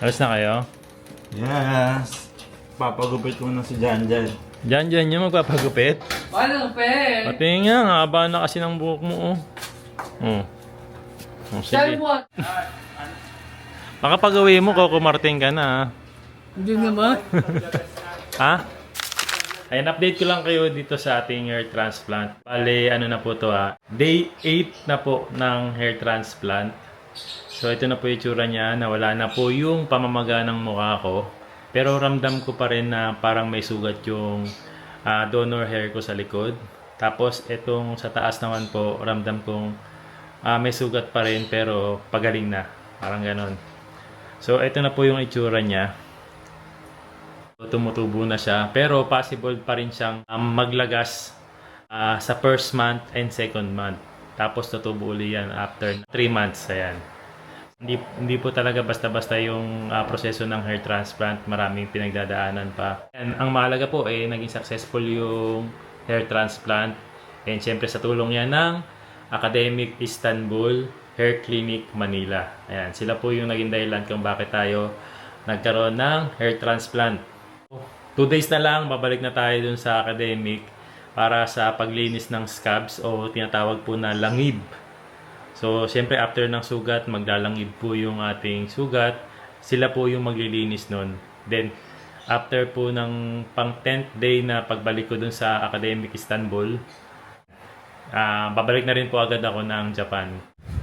Alas na kayo? Yes. Papagupit ko na si Janjan. Diyan yung magpapagupit. Paano pe? Pati nga, ang haba na kasi ng buhok mo, oh. Oh. Oh, sige. Baka pag-uwi mo, kukumarting ka na, ha? Hindi naman. Ha? Ayan, update ko lang kayo dito sa ating hair transplant. Bale, ano na po to, ha? Day 8 na po ng hair transplant. So, ito na po yung itsura niya. Nawala na po yung pamamaga ng mukha ko. Pero ramdam ko pa rin na parang may sugat yung donor hair ko sa likod. Tapos, itong sa taas naman po, ramdam kong may sugat pa rin pero pagaling na. Parang ganon. So, ito na po yung itsura niya. Tumutubo na siya. Pero possible pa rin siyang maglagas sa first month and second month. Tapos tutubo uli yan after 3 months. Ayan. Hindi po talaga basta-basta yung proseso ng hair transplant. Maraming pinagdadaanan pa. And ang mahalaga po naging successful yung hair transplant. And syempre sa tulong yan ng Academic Istanbul Hair Clinic Manila. Ayan, sila po yung naging dahilan kung bakit tayo nagkaroon ng hair transplant. 2 days na lang, babalik na tayo dun sa academic para sa paglinis ng scabs o tinatawag po na langib. So, siyempre after ng sugat, maglalangib po yung ating sugat. Sila po yung maglilinis nun. Then, after po ng pang 10th day na pagbalik ko dun sa Academic Istanbul, babalik na rin po agad ako ng Japan.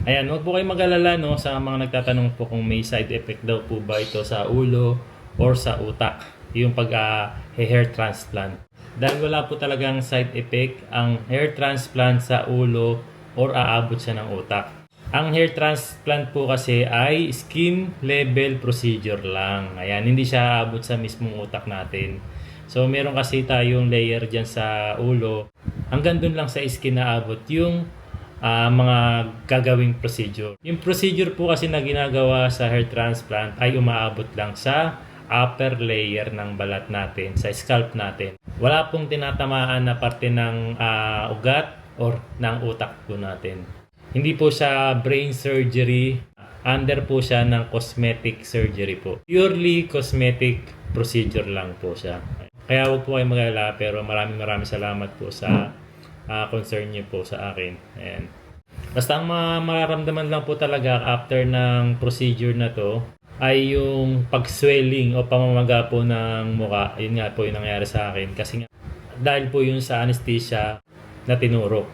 Ayan, huwag po kayong mag-alala, no, sa mga nagtatanong po kung may side effect daw po ba ito sa ulo or sa utak, yung pag-hair transplant. Dahil wala po talagang side effect ang hair transplant sa ulo or aabot siya ng utak. Ang hair transplant po kasi ay skin level procedure lang. Ayan, hindi siya aabot sa mismong utak natin. So, meron kasi tayong layer dyan sa ulo. Hanggang dun lang sa skin na abot yung mga gagawing procedure. Yung procedure po kasi na ginagawa sa hair transplant ay umaabot lang sa upper layer ng balat natin, sa scalp natin. Wala pong tinatamaan na parte ng ugat or ng utak po natin. Hindi po siya brain surgery, under po siya ng cosmetic surgery po. Purely cosmetic procedure lang po siya. Kaya huwag po kayong mag-alala, pero maraming salamat po sa concern niyo po sa akin. Ayan. Basta ang mararamdaman lang po talaga after ng procedure na to ay yung pag-swelling o pamamaga po ng mukha. Yun nga po yung nangyari sa akin. Kasi nga, dahil po yun sa anesthesia na tinuro.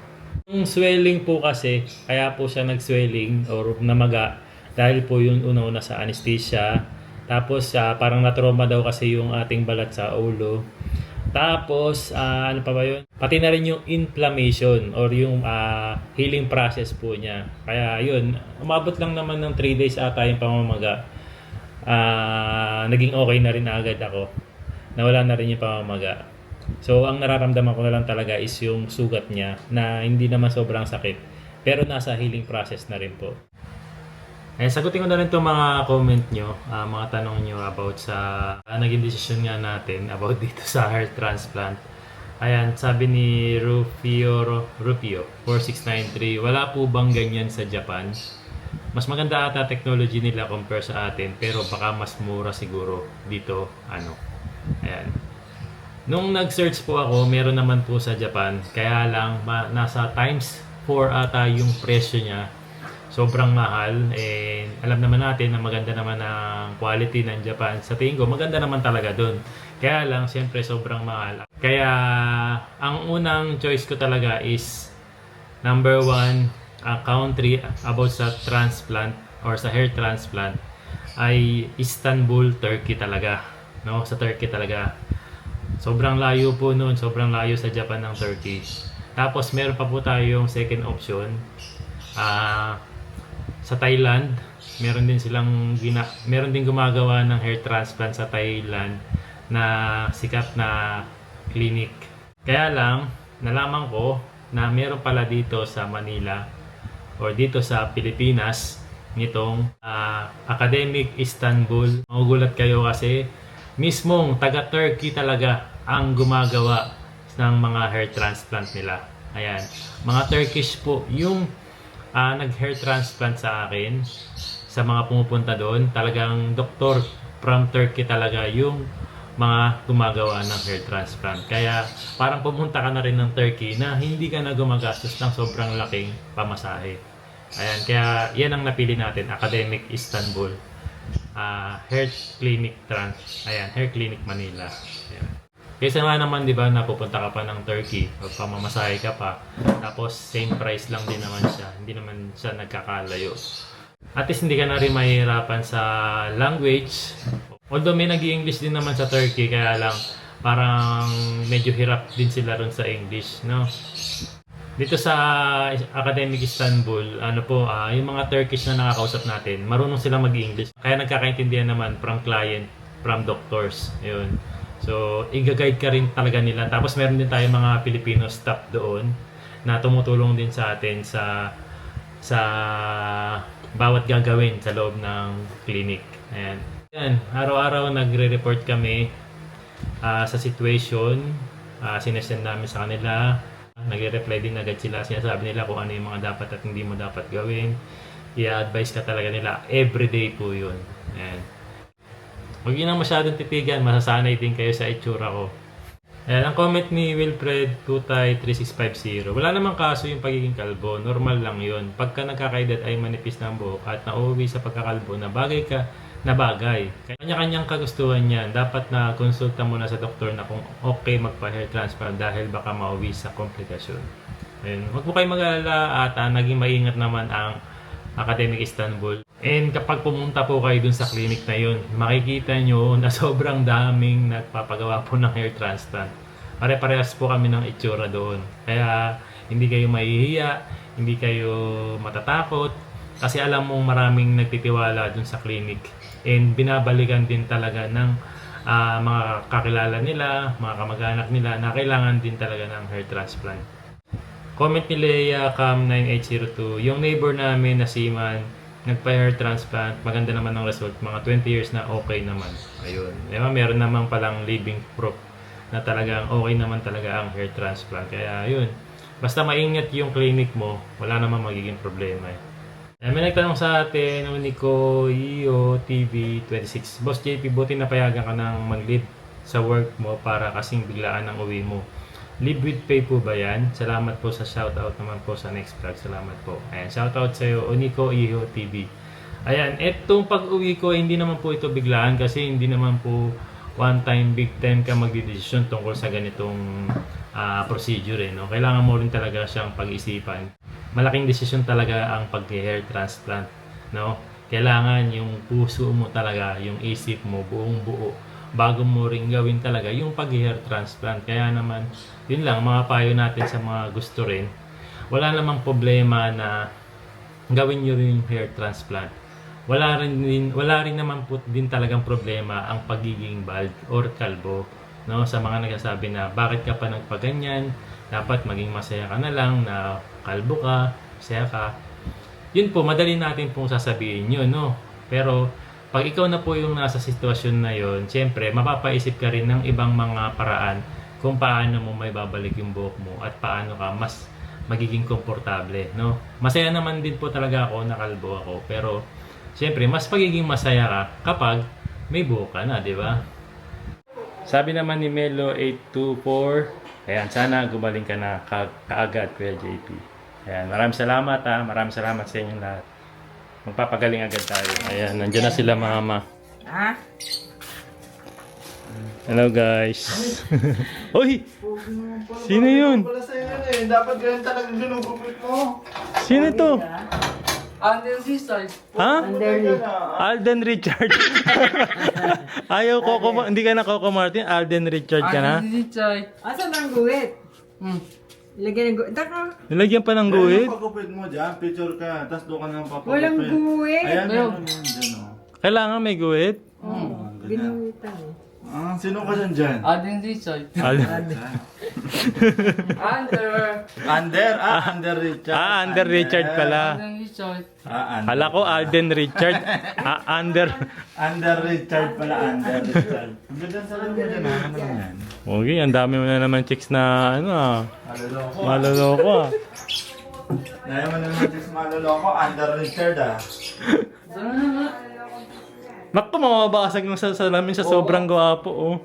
Yung swelling po kasi, kaya po siya nag-swelling or namaga dahil po yun una-una sa anesthesia. Tapos parang na-trauma daw kasi yung ating balat sa ulo. Tapos ano pa ba yun? Pati na rin yung inflammation or yung healing process po niya. Kaya yun, umabot lang naman ng 3 days ata yung pamamaga. Naging okay na rin agad ako. Nawala na rin yung pamamaga. So ang nararamdaman ko na lang talaga is yung sugat niya na hindi naman sobrang sakit. Pero nasa healing process na rin po. Sagutin ko na rin itong mga comment nyo, mga tanong nyo about sa naging decision nga natin about dito sa hair transplant. Ayan, sabi ni Rufio 4693, wala po bang ganyan sa Japan? Mas maganda ata technology nila compare sa atin, pero baka mas mura siguro dito. Ayan. Nung nag-search po ako, meron naman po sa Japan, kaya lang nasa times 4 ata yung presyo niya. Sobrang mahal. Alam naman natin na maganda naman ang quality ng Japan. Sa tingin ko, maganda naman talaga dun. Kaya lang, siyempre, sobrang mahal. Kaya, ang unang choice ko talaga is number 1, country about sa transplant or sa hair transplant ay Istanbul, Turkey talaga. No? Sa Turkey talaga. Sobrang layo po noon. Sobrang layo sa Japan ng Turkey. Tapos, meron pa po tayong second option. Sa Thailand, meron din gumagawa ng hair transplant sa Thailand na sikat na clinic. Kaya lang, nalaman ko na meron pala dito sa Manila or dito sa Pilipinas nitong Academic Istanbul. Magugulat kayo kasi mismong taga Turkey talaga ang gumagawa ng mga hair transplant nila. Ayan, mga Turkish po yung nag-hair transplant sa akin sa mga pumupunta doon, talagang doktor from Turkey talaga yung mga gumagawa ng hair transplant. Kaya parang pumunta ka na rin ng Turkey na hindi ka na gumagastos ng sobrang laking pamasahe. Ayan, kaya yan ang napili natin, Academic Istanbul Hair Clinic Ayan, Hair Clinic Manila. Ayan. Kaysa nga naman, di ba, napupunta ka pa ng Turkey, pamamasahe ka pa, tapos same price lang din naman siya, hindi naman siya nagkakalayo. At least hindi ka na rin mahihirapan sa language. Although may nag-i-English din naman sa Turkey, kaya lang parang medyo hirap din sila ron sa English, no? Dito sa Academic Istanbul, yung mga Turkish na nakakausap natin, marunong sila mag-English. Kaya nagkakaintindihan naman from client, from doctors. Ayun. So, i-guide ka rin talaga nila. Tapos meron din tayo mga Filipino staff doon na tumutulong din sa atin sa bawat gagawin sa loob ng clinic. Ayan. Yan, araw-araw nagre-report kami sa situation. Sinesend namin sa kanila. Nagre-reply din agad sila. Sinasabi nila kung ano yung mga dapat at hindi mo dapat gawin. I-advise ka talaga nila. Everyday po yun. Ayan. Huwag yun ang masyadong titigan. Masasanay din kayo sa itsura ko. Ayan, ang comment ni Wilfred Tutay 3650. Wala namang kaso yung pagiging kalbo. Normal lang yun. Pagka nagkakaedad ay manipis ng buhok at nauuwi sa pagkakalbo na bagay ka na bagay. Kanya-kanyang kagustuhan yan. Dapat na konsulta muna sa doktor na kung okay magpa-hair transplant dahil baka mauwi sa komplikasyon. Ayun. Huwag po kayo mag-alala at naging maingat naman ang Academic Istanbul. And kapag pumunta po kayo dun sa clinic na yun, makikita nyo na sobrang daming nagpapagawa po ng hair transplant. Pare-parehas po kami ng itsura doon. Kaya hindi kayo mahihiya, hindi kayo matatakot, kasi alam mong maraming nagtitiwala dun sa clinic. And binabalikan din talaga ng mga kakilala nila, mga kamag-anak nila na kailangan din talaga ng hair transplant. Comment ni Leia Cam 9802, yung neighbor namin na si Man, nagpa-hair transplant, maganda naman ang result, mga 20 years na okay naman. Ayun. Diba? Meron naman palang living proof na talagang okay naman talaga ang hair transplant. Kaya yun, basta maingat yung clinic mo, wala naman magiging problema. May nagtanong sa atin, Nico Iyo TV 26. Boss JP, buti napayagan ka ng mag-leave sa work mo para kasing biglaan ang uwi mo. Live with pay po ba yan? Salamat po sa shoutout naman po sa next vlog. Salamat po. Ayan, shoutout sa iyo, Nico Iyo TV. Ayan, etong pag-uwi ko, hindi naman po ito biglaan kasi hindi naman po one time, big time ka magdidesisyon tungkol sa ganitong procedure. No? Kailangan mo rin talaga siyang pag-isipan. Malaking desisyon talaga ang pag-hair transplant. No? Kailangan yung puso mo talaga, yung isip mo, buong buo, bago mo rin gawin talaga yung pag-hair transplant. Kaya naman, yun lang, mga payo natin sa mga gusto rin. Wala namang problema na gawin nyo rin yung hair transplant. Wala rin naman po din talagang problema ang pagiging bald or kalbo. No? Sa mga nagsasabi na bakit ka pa nagpaganyan, dapat maging masaya ka na lang na kalbo ka, masaya ka. Yun po, madali natin pong sasabihin yun, no? Pero pag ikaw na po yung nasa sitwasyon na yun, siyempre, mapapaisip ka rin ng ibang mga paraan kung paano mo may babalik yung buhok mo at paano ka mas magiging komportable, no? Masaya naman din po talaga ako, nakalbo ako, pero siyempre, mas pagiging masaya ka kapag may buhok ka na, di ba? Sabi naman ni Melo 824, ayan, sana gumaling ka na kaagad, Kuya JP. Ayan, maraming salamat ha, maraming salamat sa inyong lahat. Magpapagaling agad tayo. Ayan, nandiyan na sila mama. Hello guys. Uy! Sino yun? Wala sa'yo yun eh. Dapat ganyan talaga ginugupit mo. Sino to? Under this side. Ha? Alden Richard. Ayaw Coco, hindi ka na Coco Martin, Alden Richard ka na? Under this side. Asan ang guhit? Ilagay ng guhit. Taka. Nilagyan pa ng Guhit? guhit? Pagupit mo dyan, picture ka. Tapos doon ka nang papagupit. Walang guhit. Ayan, Meron. meron yan dyan o. Kailangan may guhit? Ginuhitan eh. Sino ka dyan? Under this side. Alden. Under. Under Richard. Under Richard pala. Under this side. Under. Hala ko Alden Richard. Under. Under Richard pala, Under Richard. Ang ganda sa rin mo dyan ha. Ano yan? Okay, ang dami mo na naman chicks na ano ah. Maloloko. Maloloko ah. Nayaman naman yung maloloko, under Richard ah. Tara na nga. Naku, mamabasag ng salamin sa sobrang gwapo, oh.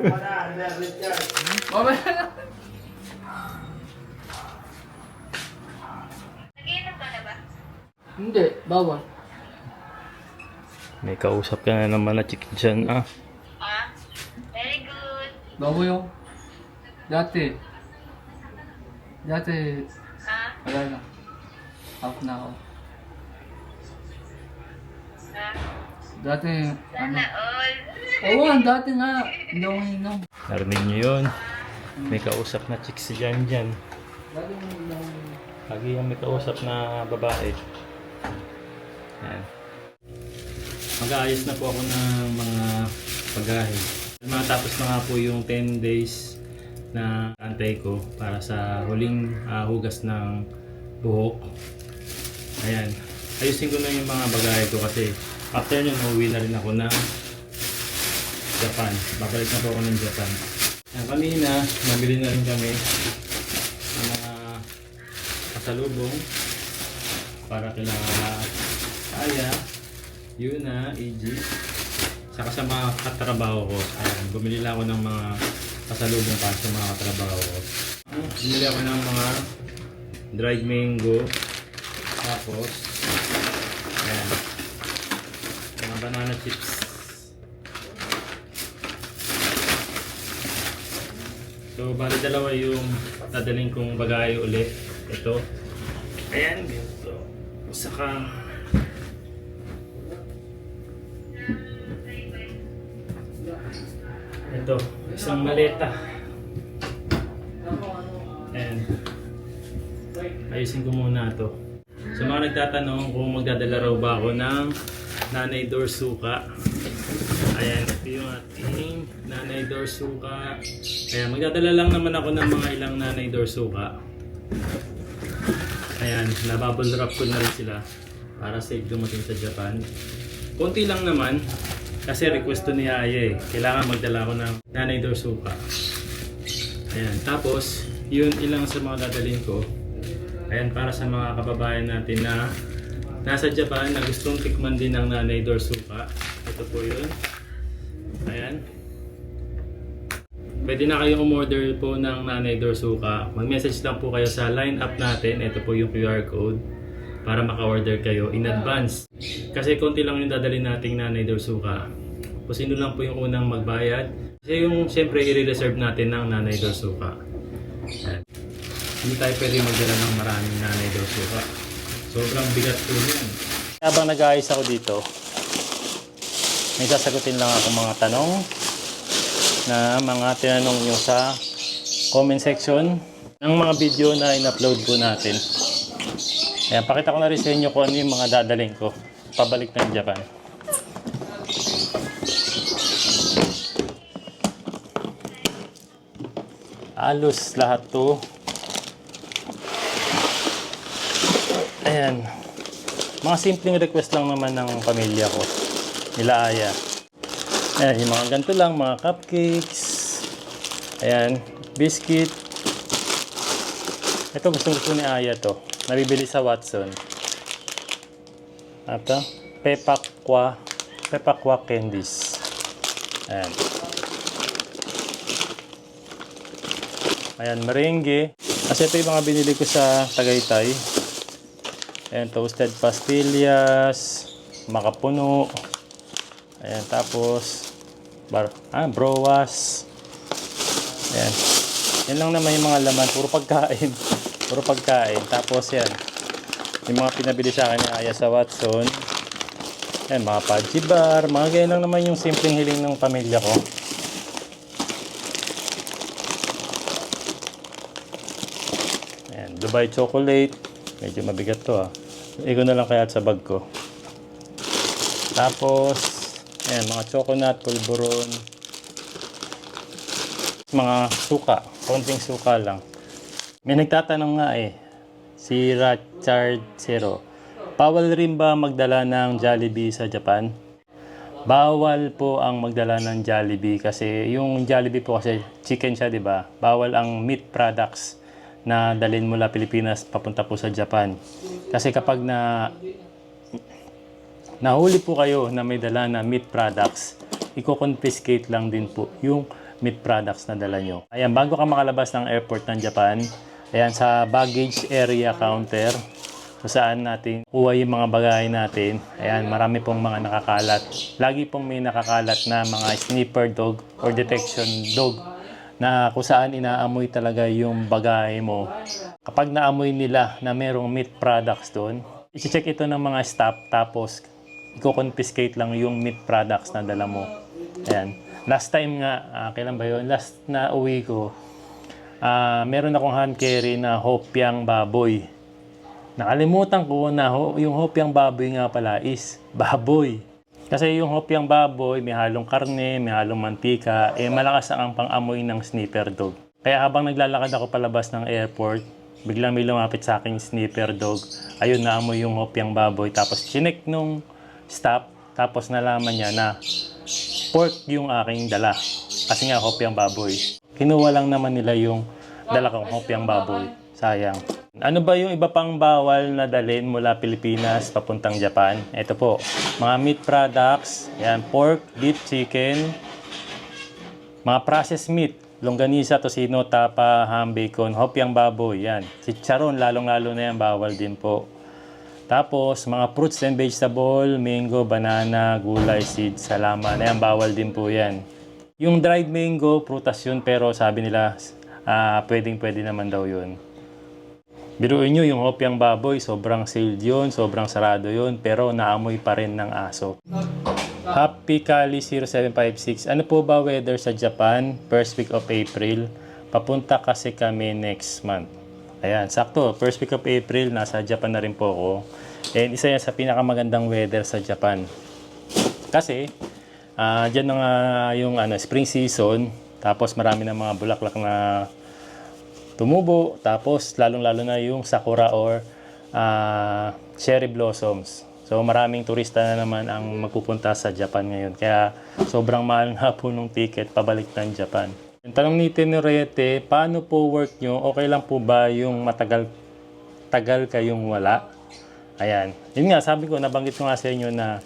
Wala, under Richard. Mamaya na. Nag-iinom ka na ba? Hindi, bawal. May kausap ka na naman na chick dyan, ah. Ah, very good. Bawal yung. Dati. Ah, Wala na. Out na ako. ah, Dati, sana all. Oo, dati nga. Hindi ako inom. Narinig nyo yun. May kausap na chick si Jan dyan. Dati nga. Lagi yung may kausap na babae. Yan. Mag-aayos na po ako ng mga pagkain. Matapos na nga po yung 10 days na antay ko para sa huling hugas ng buhok. Ayan. Ayusin ko na yung mga bagay ko kasi after nyo, uuwi na rin ako ng Japan. Babalik na po ako ng Japan. Ayan, kanina, nabili na rin kami ng mga pasalubong para kila Aya, Yuna, EG, saka sa mga katrabaho ko. Ayan, bumili lang ako ng mga pasalubong para sa mga katrabaho ko. Bumili ako ng mga dried mango, tapos ayan, mga banana chips. So, bali dalawa yung dadaling kong bagay ulit. Ito. Ayan, ganito. Saka ito, isang maleta. And ayusin ko muna ito. Sa mga nagtatanong kung magdadala raw ba ako ng Nanay Dorsuka. Ayan, ito yung ating Nanay Dorsuka. Ayan, magdadala lang naman ako ng mga ilang Nanay Dorsuka. Ayan, nabubble wrap ko na rin sila para safe dumating sa Japan. Konti lang naman kasi request to ni Aya eh. Kailangan magdala ko ng Nanay Dorsuka. Ayan, tapos yun ilang sa mga dadalhin ko. Ayan, para sa mga kababayan natin na nasa Japan na gustong tikman din ng Nanay Dorsuka. Ito po yun. Ayan. Pwede na kayong umorder po ng Nanay Dorsuka. Mag-message lang po kayo sa line up natin. Ito po yung QR code para maka-order kayo in advance. Kasi konti lang yung dadalhin nating Nanay Dorsuka. Kung sino lang po yung unang magbayad. Kasi yung siyempre i-reserve natin ng Nanay Dorsuka. Ayan. Hindi tayo pwede magdala ng maraming Nanay Dorsuka. Sobrang bigat po yan. Habang nag-aayos ako dito, may sasagutin lang ako mga tanong na mga tinanong nyo sa comment section ng mga video na in-upload po natin. Ayan, pakita ko na rin sa inyo kung ano yung mga dadaling ko pabalik ng Japan. Halos lahat to. Ayan. Mga simpleng request lang naman ng pamilya ko. Nila Aya. Ayan, yung mga ganito lang, mga cupcakes. Ayan, biscuit. Ito gusto ni Aya to. Nabibili sa Watson. Ito, Pepakwa candies. Ayan. Ayan, merengue. Kasi ito yung mga binili ko sa Tagaytay. Ayan, toasted pastillas, makapuno. Ayan, tapos browas. Ayan. Yan lang naman yung mga laman, puro pagkain. Puro pagkain. Tapos yan, yung mga pinabili sa akin ni Aya sa Watson. Ayan, mga Pudgy bar, mga ganyan lang naman yung simpleng hiling ng pamilya ko. Ayan, Dubai chocolate. Medyo mabigat to ah. Igo na lang kaya sa bag ko. Tapos, ayan, mga choconut, pulburon. Mga suka. Konting suka lang. May nagtatanong nga eh. Si Richard Zero. Bawal rin ba magdala ng Jollibee sa Japan? Bawal po ang magdala ng Jollibee kasi yung Jollibee po kasi chicken siya, di ba? Bawal ang meat products na dalhin mula Pilipinas papunta po sa Japan. Kasi kapag nahuli po kayo na may dala na meat products, i-confiscate lang din po yung meat products na dala nyo. Ayan, bago ka makalabas ng airport ng Japan, ayan, sa baggage area counter, kung saan natin kuha yung mga bagay natin. Ayan, marami pong mga nakakalat. Lagi pong may nakakalat na mga sniffer dog or detection dog na kung saan inaamoy talaga yung bagay mo. Kapag naamoy nila na merong meat products doon, i-check ito ng mga staff tapos i-confiscate lang yung meat products na dala mo. Ayan. Last time nga, kailan ba yun? Last na uwi ko, meron akong hand carry na hopyang baboy. Nakalimutan ko na yung hopyang baboy nga pala is baboy. Kasi yung hopyang baboy, may halong karne, may halong mantika, malakas ang pang-amoy ng sniffer dog. Kaya habang naglalakad ako palabas ng airport, biglang may lumapit sa aking sniffer dog. Ayun, naamoy yung hopyang baboy. Tapos chinek nung staff, tapos nalaman niya na pork yung aking dala. Kasi nga hopyang baboy. Kinuha lang naman nila yung dala kong hopyang baboy. Sayang. Ano ba yung iba pang bawal na dalhin mula Pilipinas papuntang Japan? Ito po, mga meat products, yan, pork, beef, chicken, mga processed meat, longganisa, tocino, tapa, ham, bacon, hopyang baboy, yan. Chicharon, lalong-lalo na yan, bawal din po. Tapos, mga fruits and vegetable, mango, banana, gulay, seeds, salaman, yan, bawal din po yan. Yung dried mango, prutas yun, pero sabi nila, pwedeng-pwede naman daw yun. Biruin nyo yung hopyang baboy, sobrang sealed yun, sobrang sarado yun, pero naamoy pa rin ng aso. Happy Kali 0756, ano po ba weather sa Japan? First week of April. Papunta kasi kami next month. Ayan, sakto. First week of April, nasa Japan na rin po ako. And isa yan sa pinakamagandang weather sa Japan. Kasi, dyan na nga yung spring season, tapos marami na mga bulaklak na tumubo, tapos lalong-lalo na yung sakura or cherry blossoms. So maraming turista na naman ang magpupunta sa Japan ngayon. Kaya sobrang mahal nga po nung ticket pabalik ng Japan. Yung tanong ni Tenorete, paano po work nyo? Okay lang po ba yung tagal kayong wala? Ayan. Yun nga, sabi ko, nabanggit ko nga sa inyo na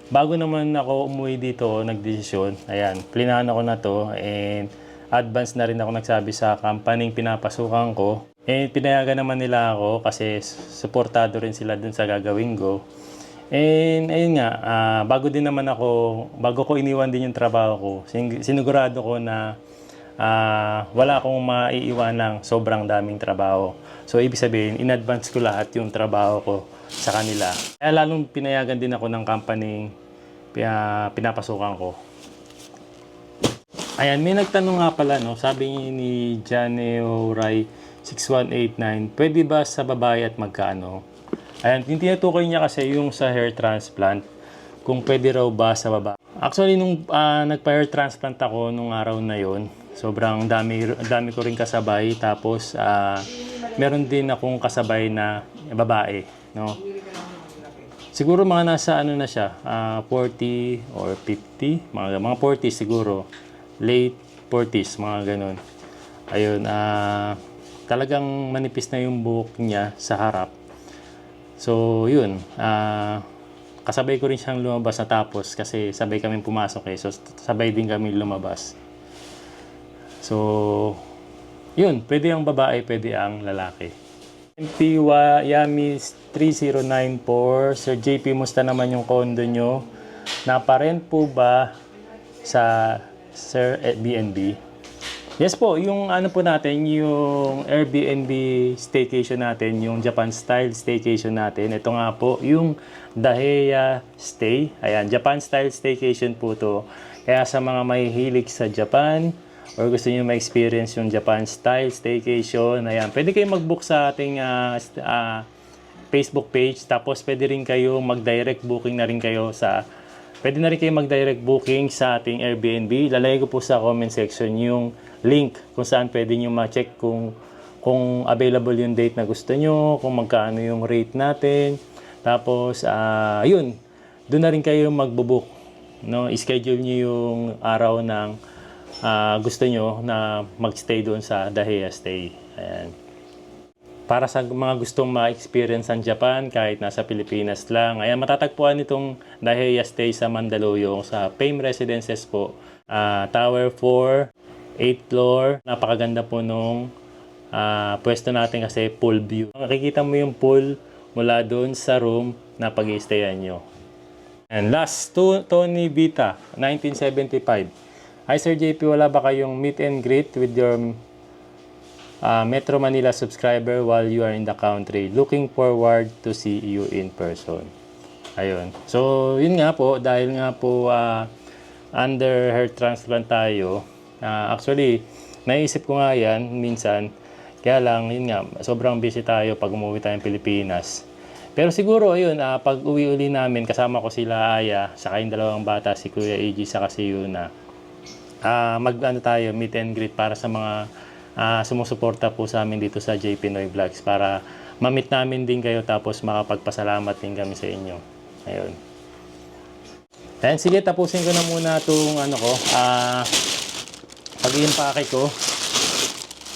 bago naman ako umuwi dito, nagdesisyon, ayan, plinahan ako na to and advance na rin ako nagsabi sa company pinapasukan ko. And pinayagan naman nila ako kasi suportado rin sila dun sa gagawin ko. And ayun nga, bago ko iniwan din yung trabaho ko, sinigurado ko na wala akong maiiwan ng sobrang daming trabaho. So ibig sabihin, in-advance ko lahat yung trabaho ko sa kanila. Kaya lalong pinayagan din ako ng company pinapasukan ko. Ayan, may nagtanong nga pala, no? Sabi ni Janeo Rai 6189, pwede ba sa babae at magkano? Ayan, yung tinutukoy niya kasi yung sa hair transplant, kung pwede raw ba sa babae. Actually, nung nagpa-hair transplant ako nung araw na yon, sobrang dami ko rin kasabay. Tapos, meron din akong kasabay na babae, no? Siguro mga nasa ano na siya, 40 or 50, mga 40 siguro. Late 40s, mga ganun. Ayun, talagang manipis na yung buhok niya sa harap. So, yun. Kasabay ko rin siyang lumabas na tapos kasi sabay kami pumasok eh. So, sabay din kami lumabas. So, yun. Pwede ang babae, pwede ang lalaki. MP Yami 3094, Sir JP, musta naman yung condo nyo? Naparent po ba sa Sir Airbnb? Yes po, yung ano po natin, yung Airbnb staycation natin, yung Japan style staycation natin. Ito nga po, yung Daheya Stay. Ayan, Japan style staycation po to. Kaya sa mga mahihilig sa Japan, or gusto niyo ma-experience yung Japan style staycation, ayan, pwede kayo mag-book sa ating Facebook page. Tapos pwede rin kayo mag-direct booking na rin kayo sa mag-direct booking sa ating Airbnb. Lalagay ko po sa comment section yung link kung saan pwede nyo ma-check kung available yung date na gusto nyo, kung magkano yung rate natin. Tapos, yun, doon na rin kayo magbubook. No? I-schedule nyo yung araw ng gusto nyo na magstay doon sa Daiheya Stay. Ayan. Para sa mga gustong ma-experience ang Japan kahit nasa Pilipinas lang. Ayan, matatagpuan itong Daiheya Stay sa Mandaluyong sa Fame Residences po. Tower 4, 8th floor. Napakaganda po nung pwesto natin kasi pool view. Makikita mo yung pool mula doon sa room na pag-i-stayan nyo. And last, Tony Vita, 1975. Hi Sir JP, wala ba kayong meet and greet with your Metro Manila subscriber while you are in the country? Looking forward to see you in person. Ayun. So, yun nga po, dahil nga po under hair transplant tayo, actually, naisip ko nga yan minsan, kaya lang, yun nga, sobrang busy tayo pag umuwi tayong Pilipinas. Pero siguro, ayun, pag uwi uli namin, kasama ko sila Aya, saka yung dalawang bata, si Kuya AG, saka si Yuna. Tayo, meet and greet para sa mga sumusuporta po sa amin dito sa JP Noy Vlogs para ma-meet namin din kayo tapos makapagpasalamat din kami sa inyo. Ayun. Then, sige, tapusin ko na muna itong pag-i-impake ko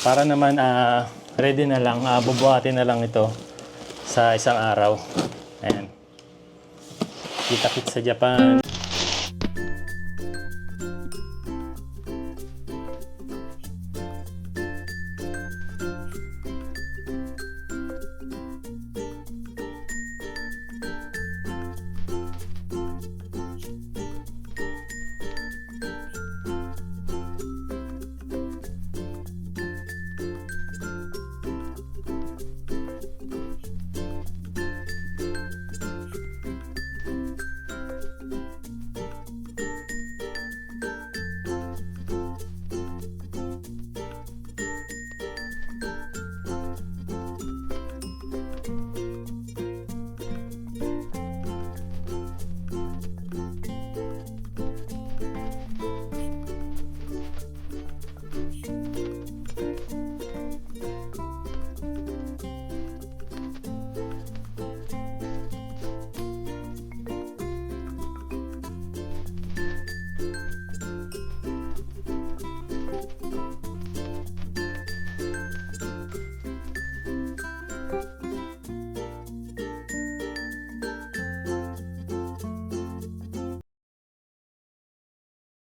para naman ready na lang, bubuhatin na lang ito sa isang araw. Ayan. Kita-kits sa Japan.